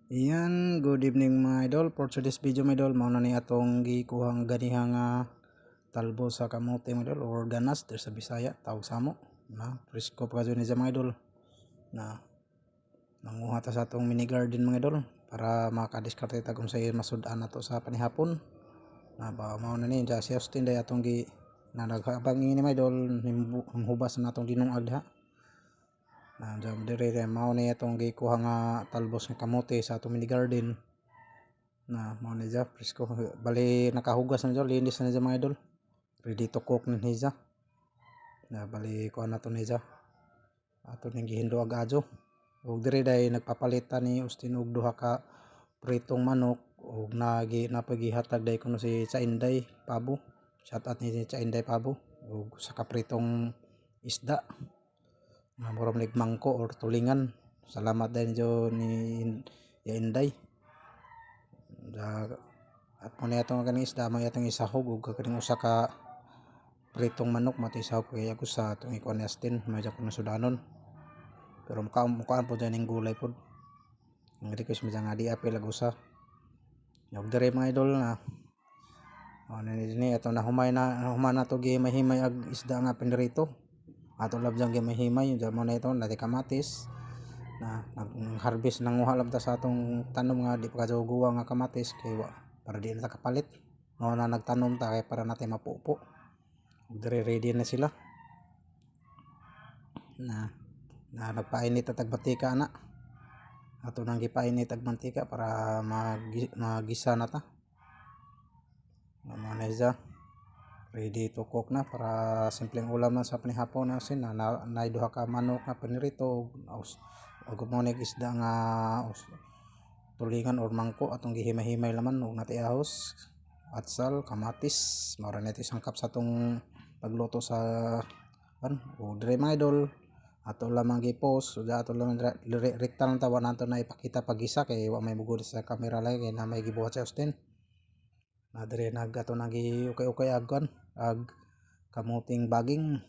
Iyan, good evening mga idol. For today's video mga idol, mao na ni atong gikuhang ganihang talbo sa kamote mga idol or ganas der sa Bisaya, tawag samo. Na presko pa ni mga idol. Na nanguha ta sa atong mini garden mga idol para makadiskarte ta kung say masud-an nato sa panihapon. Na ba mao na ni si Austin day atong gi na naghabang ini mga idol hubas na atong dinungag diha. Na jam dire mao ni atong gikuha nga talbos nga kamote sa atong mini garden. Na mao ni ja presko bali nakahugas na dyan, linis na dyan mga idol, ready to cook na niya. Na bali kuha na to niya ato ning gihindo agadyo ug dire day nagpapalitan ni Austin og duha ka pritong manok ug napagihatag day kuno si Chainday Pabo, shout out ni Chainday Pabo, ug sa kapritong isda na murag mangko or tulingan. Salamat din jo ni Inday. At mo na itong kaning isda mo itong isahog ug kaning usa ka pritong manok mo isahog kay ako sa itong ikuan ni Austin medyo kuno sudanon. Pero mukaan po dyan yung gulay po. Ang request mo dyan nga di apil usa. Yung dire mga idol na ano ni ito na humay na to gihimay ag isda nga pinirito. Ato lab dyan gihimay dyan mo na ito nati kamatis na nag-harvest nang nguha lang ta sa atong tanom nga di pa kajuguwa nga kamatis kay para di na kapalit. No na nagtanom ta kay para natin mapupo. Dire ready na sila. Na nagpainit at agbatika na. Ato nang gipainit ag mantika para magisa na ta. Naman na ready to cook na para simpleng ulam na sa panihapon na sin na duha ka manok na pinirito ug mo nig isda nga tulingan or mangko atong gihimay-himay laman ug nati ahos, atsal, kamatis, mara na ito sangkap sa atong pagluto sa ug dire mga idol ato lamang gi-post ug ato lamang rekta lang tawa nato na ipakita pag-isa kay wa may bugod sa camera lay kay na may gibuhat sa Austin. Na dire ato nagi ukay-ukay ag kamuting baging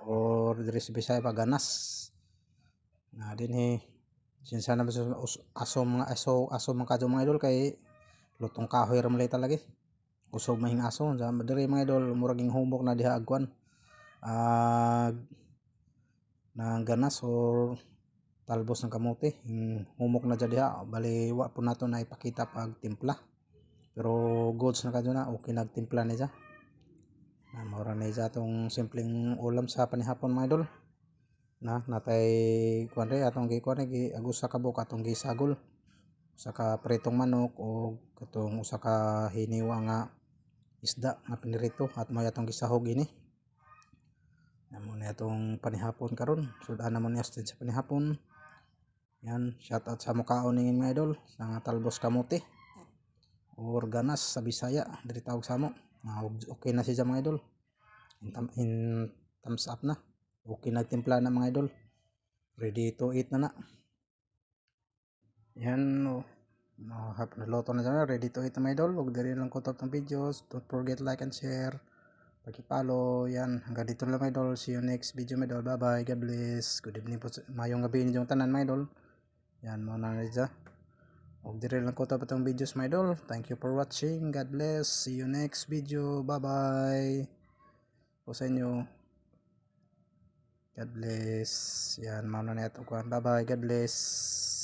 or dire sa Bisaya paganas. Na dinhi sinsa na aso man kadto mga idol kay lutong kahoy ra malay talagi. Usog mahing aso dire mga idol murag humok na diha agkuan na ganas or talbos ng kamote humok na diha bali wa po nato na ipakita pag timpla pero goods na kadto na okay nagtimpla ni siya. Na mura na siya atong simpleng ulam sa panihapon mga idol. Na natay kuan re atong gikuan gi agus sa kabuk atong gisagol usa ka pritong manok o katong usa ka hiniwa nga isda nga pinirito at may atong gisahog ini. Namo na atong panihapon karon sudan namon ni Austin sa panihapon. Yan, shout out sa mukaon ning mga idol sa talbos kamote or ganas sa Bisaya diri tawag samo. Okay na siya mga idol. In thumbs up na. Okay nagtimpla na mga idol. Ready to eat na. Yan naluto na dyan. Ready to eat na mga idol. Huwag diri lang ko top ng videos. Don't forget like and share. Paki-follow. Yan. Hanggang dito lang mga idol. See you next video mga idol. Bye bye. God bless. Good evening po. Mayong gabi ninyong tanan mga idol. Yan. Muna na dyan. Huwag diri lang ko top ng videos mga idol. Thank you for watching. God bless. See you next video. Bye bye. Po sa inyo. God bless. Yan. Muna na ito. Bye bye. God bless.